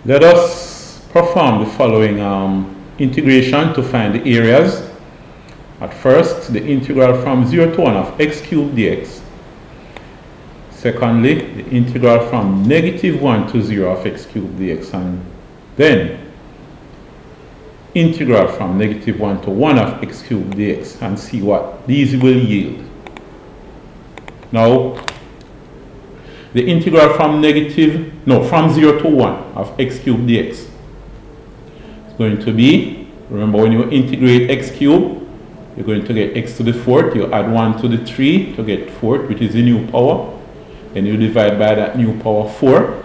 Let us perform the following integration to find the areas. At first, the integral from 0 to 1 of x cubed dx. Secondly, the integral from -1 to 0 of x cubed dx. And then, integral from -1 to 1 of x cubed dx, and see what these will yield. Now, the integral from 0 to 1 of x cubed dx is going to be, remember when you integrate x cubed, you're going to get x to the 4th, you add 1 to the 3 to get 4th, which is the new power, and you divide by that new power 4.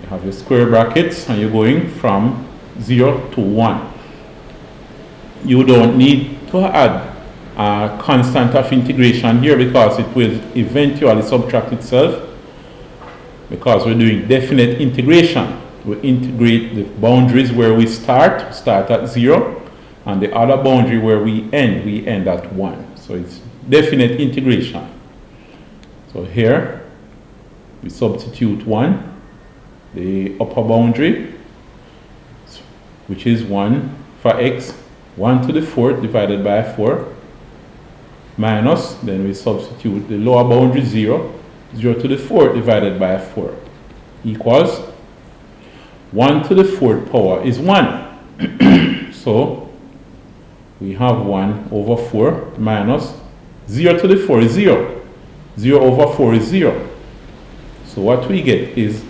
You have your square brackets, and you're going from 0 to 1. You don't need to add a constant of integration here because it will eventually subtract itself, because we're doing definite integration. We integrate the boundaries where we start at 0, and the other boundary where we end at 1. So it's definite integration. So here we substitute 1, the upper boundary, which is 1 for x, 1 to the 4th divided by 4, minus, then we substitute the lower boundary 0, 0 to the 4th divided by 4, equals 1 to the 4th power is 1. So we have 1 over 4 minus 0 to the 4 is 0. 0 over 4 is 0. So what we get is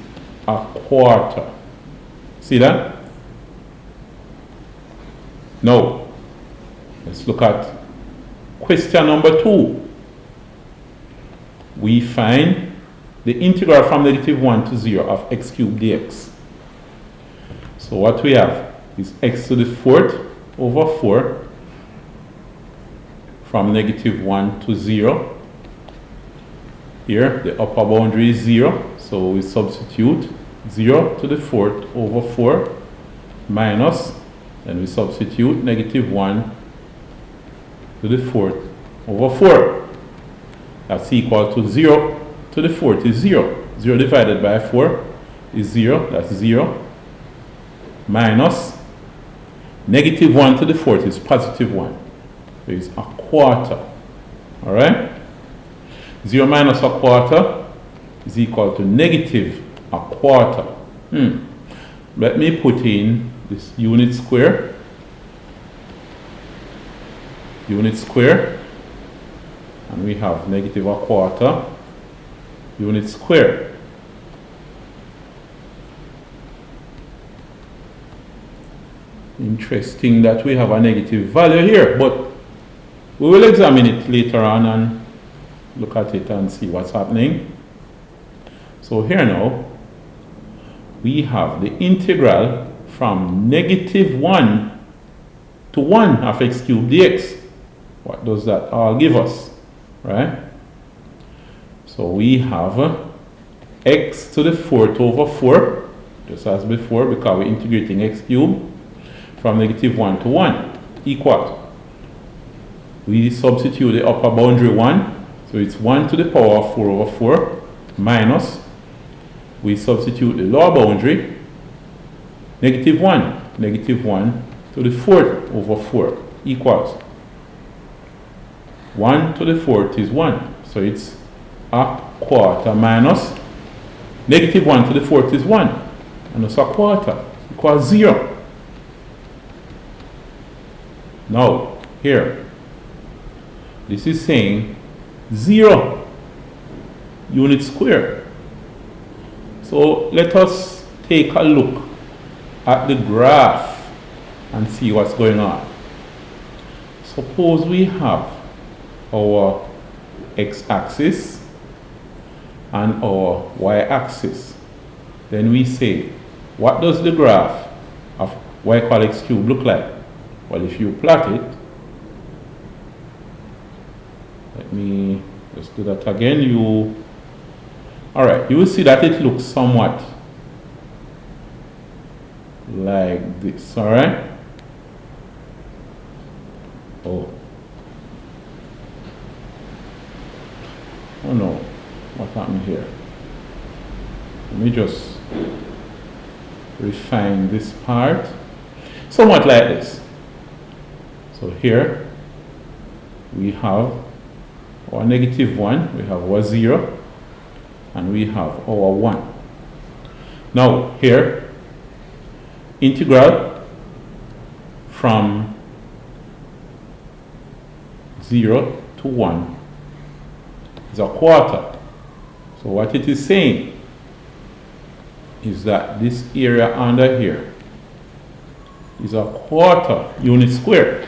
a quarter. See that? Now, let's look at question number 2. We find the integral from -1 to 0 of x cubed dx. So what we have is x to the 4th over 4 from -1 to 0. Here, the upper boundary is 0, so we substitute 0 to the 4th over 4 minus, and we substitute -1 to the 4th over 4. That's equal to 0 to the 4th is 0. 0 divided by 4 is 0, that's 0, minus -1 to the 4th is +1. So it's a quarter. All right? 0 minus a quarter is equal to -1/4. Let me put in this unit square, and we have -1/4 unit square. Interesting that we have a negative value here, but we will examine it later on and look at it and see what's happening. So here now, we have the integral from -1 to 1 of x cubed dx. What does that all give us, right? So we have x to the 4th over 4, just as before, because we're integrating x cubed, from -1 to 1, equals, we substitute the upper boundary 1, so it's 1 to the power of 4 over 4, minus, we substitute the lower boundary, -1 to the 4th over 4, equals 1 to the 4th is 1, so it's a quarter minus -1 to the 4th is 1, and it's a quarter, equals 0. Now, here, this is saying 0 unit square. So let us take a look at the graph and see what's going on. Suppose we have our x-axis and our y-axis. Then we say, what does the graph of y equals x cubed look like? Well, if you plot it, let me just do that again. All right, you will see that it looks somewhat like this, all right? Oh no, what happened here? Let me just refine this part somewhat like this. So here we have our -1, we have our 0, and we have our 1. Now here, integral from 0 to 1 is a quarter. So what it is saying is that this area under here is a quarter unit square.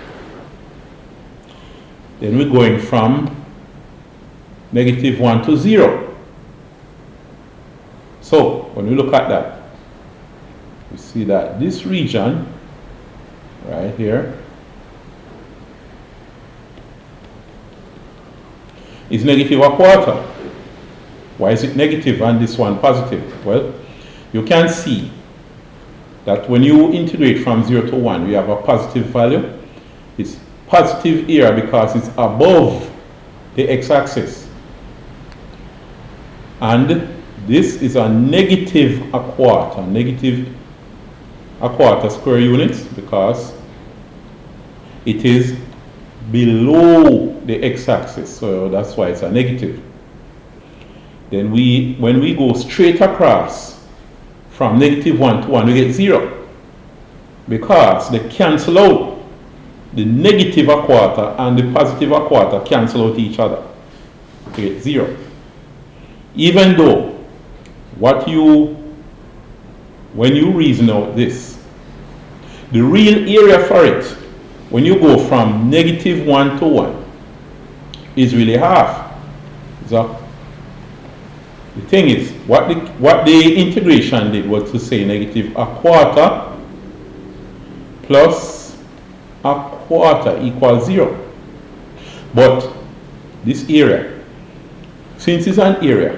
Then we're going from -1 to 0. So when we look at that, we see that this region right here is -1/4. Why is it negative and this one positive? Well, you can see that when you integrate from 0 to 1, we have a positive value. It's positive here because it's above the x-axis. And this is a -1/4, -1/4 square units because it is below the x-axis, so that's why it's a negative. Then when we go straight across from -1 to 1, we get 0 because they cancel out. The -1/4 and the +1/4 cancel out each other. You get 0. Even though when you reason out this, the real area for it, when you go from -1 to 1, is really half. So the thing is, what the integration did was to say -1/4 plus 1/4 equals 0. But this area, since it's an area,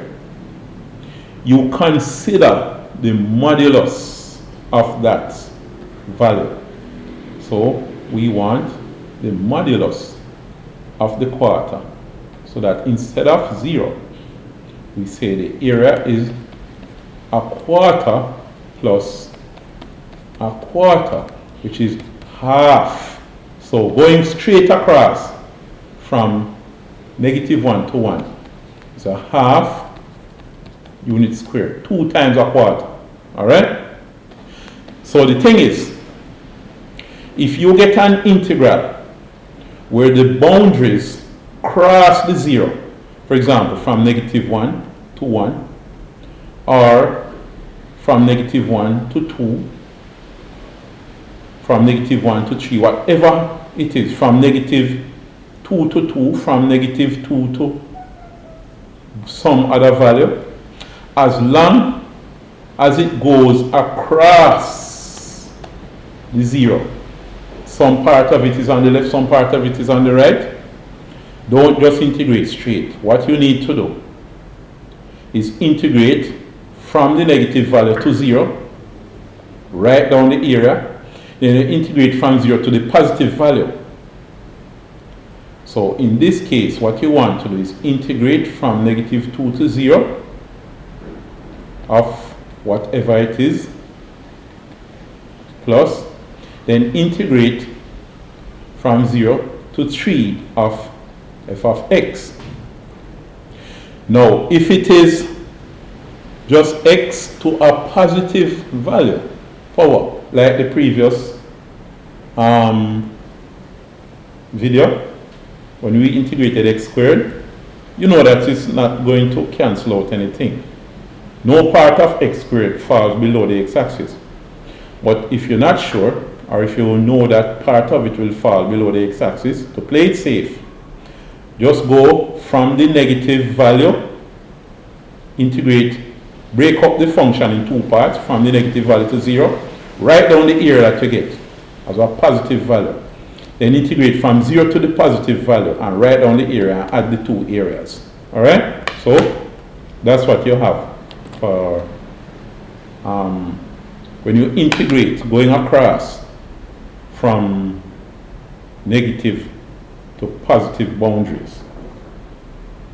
you consider the modulus of that value. So we want the modulus of the quarter, so that instead of 0, we say the area is 1/4 plus 1/4, which is half. So going straight across from -1 to 1 is a half unit square, 2 times 1/4. All right? So the thing is, if you get an integral where the boundaries cross the 0, for example, from -1 to 1, or from -1 to 2, from -1 to 3, whatever it is, from -2 to 2, from -2 to some other value, as long as it goes across the 0, some part of it is on the left, some part of it is on the right, don't just integrate straight. What you need to do is integrate from the negative value to 0, write down the area, then you integrate from 0 to the positive value. So in this case, what you want to do is integrate from -2 to 0 of whatever it is, plus then integrate from 0 to 3 of f of x. Now, if it is just x to a positive value, power, like the previous video, when we integrated x squared, you know that it's not going to cancel out anything. No part of x squared falls below the x-axis. But if you're not sure, or if you know that part of it will fall below the x-axis, to play it safe, just go from the negative value, integrate, break up the function in 2 parts, from the negative value to 0, write down the area that you get as a positive value. Then integrate from 0 to the positive value and write down the area and add the 2 areas. Alright? So that's what you have for when you integrate going across from negative to positive boundaries.